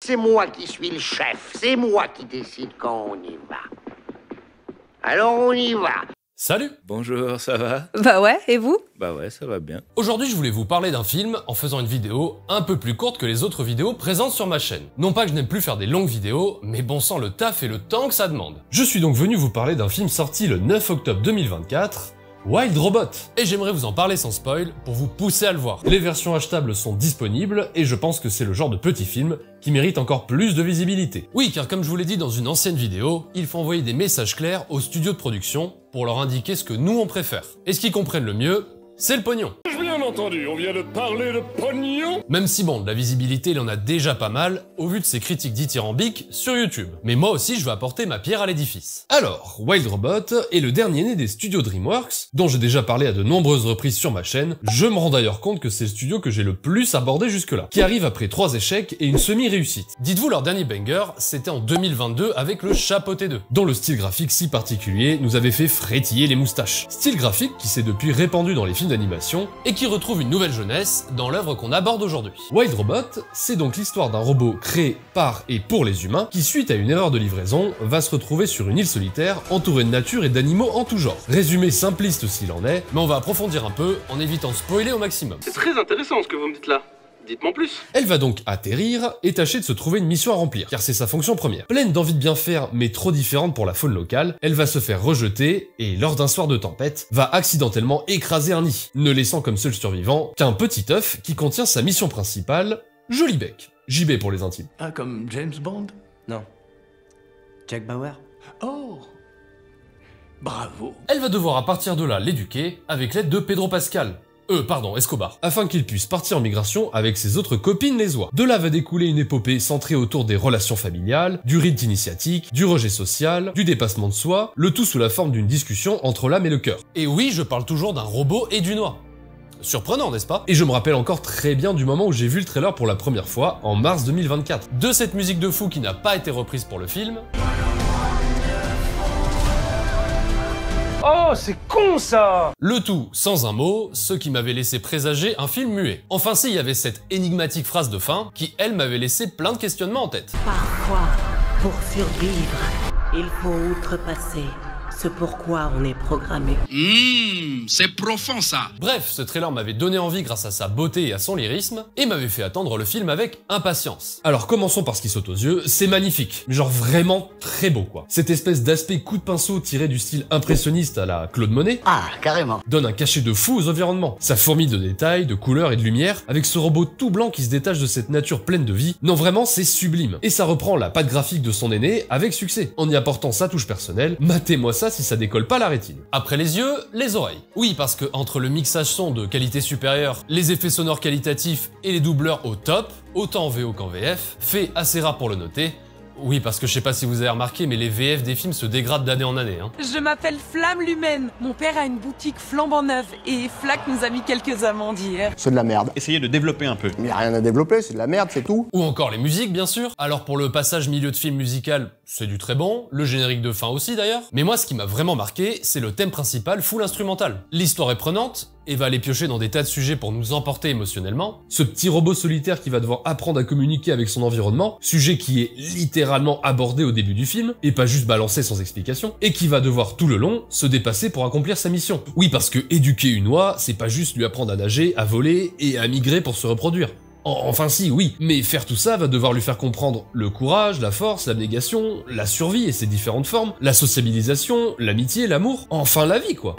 C'est moi qui suis le chef, c'est moi qui décide quand on y va. Alors on y va. Salut! Bonjour, ça va? Bah ouais, et vous? Bah ouais, ça va bien. Aujourd'hui, je voulais vous parler d'un film en faisant une vidéo un peu plus courte que les autres vidéos présentes sur ma chaîne. Non pas que je n'aime plus faire des longues vidéos, mais bon sang le taf et le temps que ça demande. Je suis donc venu vous parler d'un film sorti le 9 octobre 2024, Wild Robot. Et j'aimerais vous en parler sans spoil pour vous pousser à le voir. Les versions achetables sont disponibles et je pense que c'est le genre de petit film qui mérite encore plus de visibilité. Oui, car comme je vous l'ai dit dans une ancienne vidéo, il faut envoyer des messages clairs aux studios de production pour leur indiquer ce que nous on préfère. Et ce qu'ils comprennent le mieux, c'est le pognon. Bien entendu, on vient de parler de pognon. Même si bon, de la visibilité il en a déjà pas mal, au vu de ses critiques dithyrambiques sur YouTube. Mais moi aussi je vais apporter ma pierre à l'édifice. Alors, Wild Robot est le dernier né des studios DreamWorks, dont j'ai déjà parlé à de nombreuses reprises sur ma chaîne. Je me rends d'ailleurs compte que c'est le studio que j'ai le plus abordé jusque-là, qui arrive après 3 échecs et une semi-réussite. Dites-vous, leur dernier banger, c'était en 2022 avec le Chapeau T2, dont le style graphique si particulier nous avait fait frétiller les moustaches. Style graphique qui s'est depuis répandu dans les films d'animation et qui retrouve une nouvelle jeunesse dans l'œuvre qu'on aborde aujourd'hui. Wild Robot, c'est donc l'histoire d'un robot créé par et pour les humains qui, suite à une erreur de livraison, va se retrouver sur une île solitaire entourée de nature et d'animaux en tout genre. Résumé simpliste s'il en est, mais on va approfondir un peu en évitant de spoiler au maximum. C'est très intéressant ce que vous me dites là. Dites-moi plus. Elle va donc atterrir et tâcher de se trouver une mission à remplir, car c'est sa fonction première. Pleine d'envie de bien faire, mais trop différente pour la faune locale, elle va se faire rejeter et, lors d'un soir de tempête, va accidentellement écraser un nid, ne laissant comme seul survivant qu'un petit œuf qui contient sa mission principale, Joli Bec. JB pour les intimes. Ah, comme James Bond? Non. Jack Bauer. Oh! Bravo. Elle va devoir à partir de là l'éduquer avec l'aide de Pedro Pascal. Escobar, afin qu'il puisse partir en migration avec ses autres copines les oies. De là va découler une épopée centrée autour des relations familiales, du rite initiatique, du rejet social, du dépassement de soi, le tout sous la forme d'une discussion entre l'âme et le cœur. Et oui, je parle toujours d'un robot et d'une oie. Surprenant, n'est-ce pas? Et je me rappelle encore très bien du moment où j'ai vu le trailer pour la première fois, en mars 2024. De cette musique de fou qui n'a pas été reprise pour le film. Oh, c'est con ça! Le tout sans un mot, ce qui m'avait laissé présager un film muet. Enfin si, il y avait cette énigmatique phrase de fin qui, elle, m'avait laissé plein de questionnements en tête. Parfois, pour survivre, il faut outrepasser ce pourquoi on est programmé. C'est profond ça. Bref, ce trailer m'avait donné envie grâce à sa beauté et à son lyrisme, et m'avait fait attendre le film avec impatience. Alors commençons par ce qui saute aux yeux, c'est magnifique, mais genre vraiment très beau quoi. Cette espèce d'aspect coup de pinceau tiré du style impressionniste à la Claude Monet, Carrément. donne un cachet de fou aux environnements. Ça fourmille de détails, de couleurs et de lumière, avec ce robot tout blanc qui se détache de cette nature pleine de vie. Non vraiment, c'est sublime. Et ça reprend la patte graphique de son aîné avec succès, en y apportant sa touche personnelle. Matez-moi ça si ça décolle pas la rétine. Après les yeux, les oreilles. Oui, parce que entre le mixage son de qualité supérieure, les effets sonores qualitatifs et les doubleurs au top, autant en VO qu'en VF, fait assez rare pour le noter. Oui, parce que je sais pas si vous avez remarqué, mais les VF des films se dégradent d'année en année. Je m'appelle Flamme Lumène. Mon père a une boutique flambant neuve et Flack nous a mis quelques amendes hier. C'est de la merde. Essayez de développer un peu. Il n'y a rien à développer, c'est de la merde, c'est tout. Ou encore les musiques, bien sûr. Alors pour le passage milieu de film musical, c'est du très bon, le générique de fin aussi d'ailleurs. Mais moi, ce qui m'a vraiment marqué, c'est le thème principal full instrumental. L'histoire est prenante, et va aller piocher dans des tas de sujets pour nous emporter émotionnellement. Ce petit robot solitaire qui va devoir apprendre à communiquer avec son environnement, sujet qui est littéralement abordé au début du film, et pas juste balancé sans explication, et qui va devoir tout le long se dépasser pour accomplir sa mission. Oui, parce que éduquer une oie, c'est pas juste lui apprendre à nager, à voler et à migrer pour se reproduire. Enfin si, oui, mais faire tout ça va devoir lui faire comprendre le courage, la force, l'abnégation, la survie et ses différentes formes, la sociabilisation, l'amitié, l'amour, enfin la vie quoi.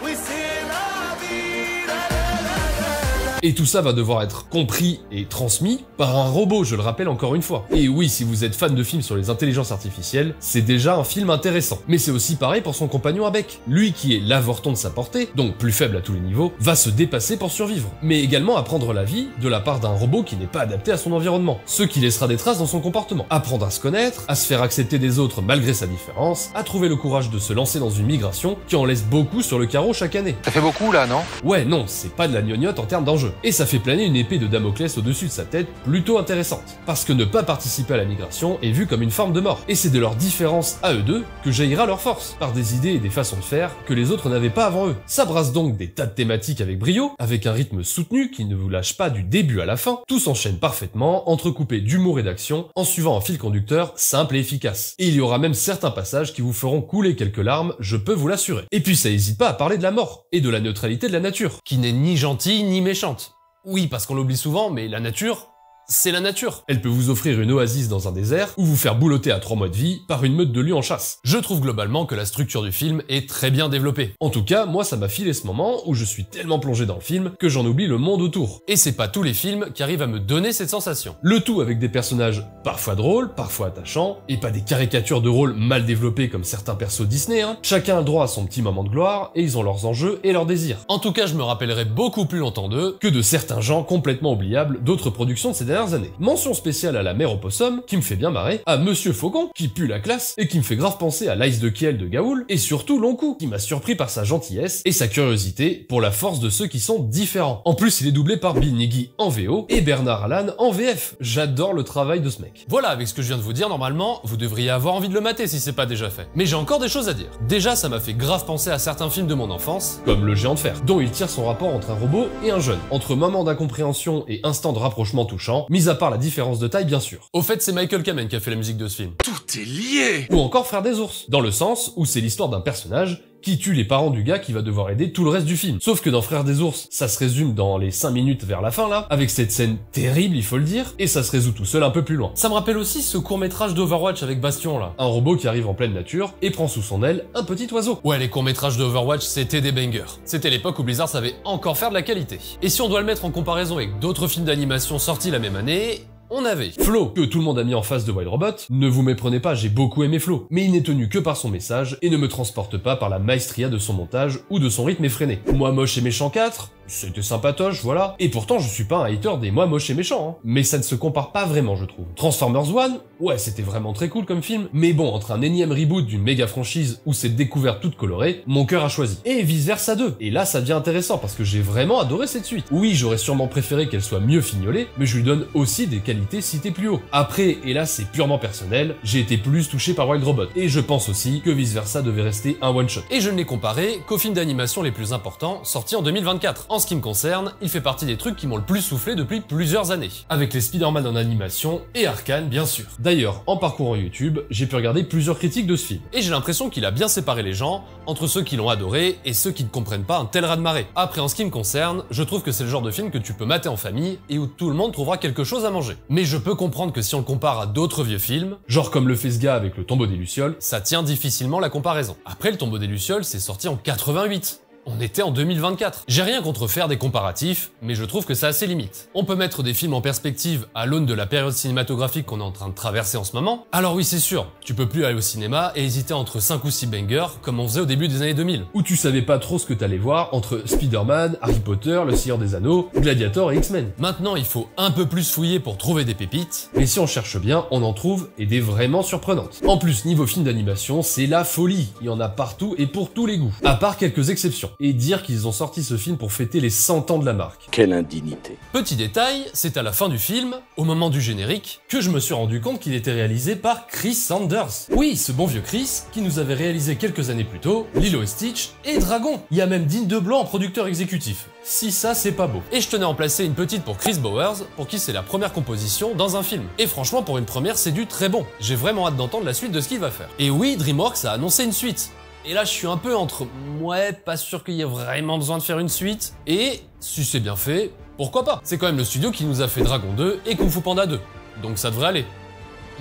Et tout ça va devoir être compris et transmis par un robot, je le rappelle encore une fois. Et oui, si vous êtes fan de films sur les intelligences artificielles, c'est déjà un film intéressant. Mais c'est aussi pareil pour son compagnon à bec. Lui qui est l'avorton de sa portée, donc plus faible à tous les niveaux, va se dépasser pour survivre. Mais également apprendre la vie de la part d'un robot qui n'est pas adapté à son environnement. Ce qui laissera des traces dans son comportement. Apprendre à se connaître, à se faire accepter des autres malgré sa différence, à trouver le courage de se lancer dans une migration qui en laisse beaucoup sur le carreau chaque année. Ça fait beaucoup là, non? Ouais, non, c'est pas de la gnognotte en termes d'enjeu. jeu. Et ça fait planer une épée de Damoclès au-dessus de sa tête plutôt intéressante. Parce que ne pas participer à la migration est vu comme une forme de mort. Et c'est de leur différence à eux deux que jaillira leur force, par des idées et des façons de faire que les autres n'avaient pas avant eux. Ça brasse donc des tas de thématiques avec brio, avec un rythme soutenu qui ne vous lâche pas du début à la fin, tout s'enchaîne parfaitement, entrecoupé d'humour et d'action, en suivant un fil conducteur simple et efficace. Et il y aura même certains passages qui vous feront couler quelques larmes, je peux vous l'assurer. Et puis ça hésite pas à parler de la mort, et de la neutralité de la nature, qui n'est ni gentille ni méchante. Oui, parce qu'on l'oublie souvent, mais la nature, c'est la nature. Elle peut vous offrir une oasis dans un désert ou vous faire boulotter à 3 mois de vie par une meute de lions en chasse. Je trouve globalement que la structure du film est très bien développée. En tout cas, moi ça m'a filé ce moment où je suis tellement plongé dans le film que j'en oublie le monde autour. Et c'est pas tous les films qui arrivent à me donner cette sensation. Le tout avec des personnages parfois drôles, parfois attachants, et pas des caricatures de rôles mal développées comme certains persos Disney, hein. Chacun a le droit à son petit moment de gloire et ils ont leurs enjeux et leurs désirs. En tout cas, je me rappellerai beaucoup plus longtemps d'eux que de certains gens complètement oubliables d'autres productions de ces dernières années. Mention spéciale à la mère opossum, qui me fait bien marrer, à Monsieur Faucon, qui pue la classe, et qui me fait grave penser à l'Ice de Kiel de Gaoul, et surtout Lonkou, qui m'a surpris par sa gentillesse et sa curiosité pour la force de ceux qui sont différents. En plus, il est doublé par Bill Nighy en VO, et Bernard Allan en VF. J'adore le travail de ce mec. Voilà, avec ce que je viens de vous dire, normalement, vous devriez avoir envie de le mater si c'est pas déjà fait. Mais j'ai encore des choses à dire. Déjà, ça m'a fait grave penser à certains films de mon enfance, comme Le Géant de Fer, dont il tire son rapport entre un robot et un jeune, entre moments d'incompréhension et instants de rapprochement touchant, mis à part la différence de taille bien sûr. Au fait, c'est Michael Kamen qui a fait la musique de ce film. Tout est lié. Ou encore Frères des ours, dans le sens où c'est l'histoire d'un personnage qui tue les parents du gars qui va devoir aider tout le reste du film. Sauf que dans Frères des ours, ça se résume dans les 5 minutes vers la fin là, avec cette scène terrible il faut le dire, et ça se résout tout seul un peu plus loin. Ça me rappelle aussi ce court-métrage d'Overwatch avec Bastion là. Un robot qui arrive en pleine nature et prend sous son aile un petit oiseau. Ouais, les courts-métrages d'Overwatch c'était des bangers. C'était l'époque où Blizzard savait encore faire de la qualité. Et si on doit le mettre en comparaison avec d'autres films d'animation sortis la même année, on avait Flo, que tout le monde a mis en face de Wild Robot. Ne vous méprenez pas, j'ai beaucoup aimé Flo, mais il n'est tenu que par son message et ne me transporte pas par la maestria de son montage ou de son rythme effréné. Moi moche et méchant 4, c'était sympatoche, voilà. Et pourtant, je suis pas un hater des moi moche et méchant, hein. Mais ça ne se compare pas vraiment, je trouve. Transformers 1, ouais, c'était vraiment très cool comme film, mais bon, entre un énième reboot d'une méga franchise ou cette découverte toute colorée, mon cœur a choisi. Et Vice Versa 2. Et là, ça devient intéressant parce que j'ai vraiment adoré cette suite. Oui, j'aurais sûrement préféré qu'elle soit mieux fignolée, mais je lui donne aussi des qualités citées plus haut. Après, et là c'est purement personnel, j'ai été plus touché par Wild Robot. Et je pense aussi que Vice Versa devait rester un one-shot. Et je ne l'ai comparé qu'aux films d'animation les plus importants sortis en 2024. En ce qui me concerne, il fait partie des trucs qui m'ont le plus soufflé depuis plusieurs années. Avec les Spider-Man en animation et Arcane bien sûr. D'ailleurs, en parcourant YouTube, j'ai pu regarder plusieurs critiques de ce film. Et j'ai l'impression qu'il a bien séparé les gens entre ceux qui l'ont adoré et ceux qui ne comprennent pas un tel raz-de-marée. Après, en ce qui me concerne, je trouve que c'est le genre de film que tu peux mater en famille et où tout le monde trouvera quelque chose à manger. Mais je peux comprendre que si on le compare à d'autres vieux films, genre comme Le fait ce gars avec Le tombeau des Lucioles, ça tient difficilement la comparaison. Après, Le tombeau des Lucioles, c'est sorti en 88. On était en 2024. J'ai rien contre faire des comparatifs, mais je trouve que ça a ses limites. On peut mettre des films en perspective à l'aune de la période cinématographique qu'on est en train de traverser en ce moment. Alors oui, c'est sûr, tu peux plus aller au cinéma et hésiter entre 5 ou 6 bangers comme on faisait au début des années 2000. Où tu savais pas trop ce que t'allais voir entre Spider-Man, Harry Potter, Le Seigneur des Anneaux, Gladiator et X-Men. Maintenant, il faut un peu plus fouiller pour trouver des pépites, mais si on cherche bien, on en trouve et des vraiment surprenantes. En plus, niveau film d'animation, c'est la folie. Il y en a partout et pour tous les goûts. À part quelques exceptions. Et dire qu'ils ont sorti ce film pour fêter les 100 ans de la marque. Quelle indignité. Petit détail, c'est à la fin du film, au moment du générique, que je me suis rendu compte qu'il était réalisé par Chris Sanders. Oui, ce bon vieux Chris, qui nous avait réalisé quelques années plus tôt Lilo et Stitch et Dragon. Il y a même Dean DeBlanc en producteur exécutif. Si ça, c'est pas beau. Et je tenais à en placer une petite pour Chris Bowers, pour qui c'est la première composition dans un film. Et franchement, pour une première, c'est du très bon. J'ai vraiment hâte d'entendre la suite de ce qu'il va faire. Et oui, DreamWorks a annoncé une suite. Et là, je suis un peu entre ouais, pas sûr qu'il y ait vraiment besoin de faire une suite, et si c'est bien fait, pourquoi pas? C'est quand même le studio qui nous a fait Dragon 2 et Kung Fu Panda 2, donc ça devrait aller.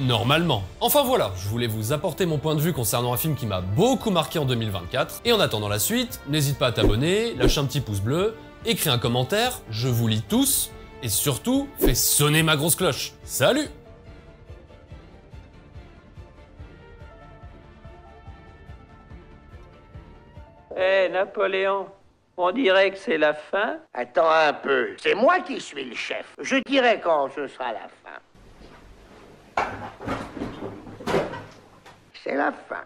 Normalement. Enfin voilà, je voulais vous apporter mon point de vue concernant un film qui m'a beaucoup marqué en 2024, et en attendant la suite, n'hésite pas à t'abonner, lâcher un petit pouce bleu, écris un commentaire, je vous lis tous, et surtout, fais sonner ma grosse cloche. Salut! Hé, Napoléon, on dirait que c'est la fin. Attends un peu, c'est moi qui suis le chef. Je dirai quand ce sera la fin. C'est la fin.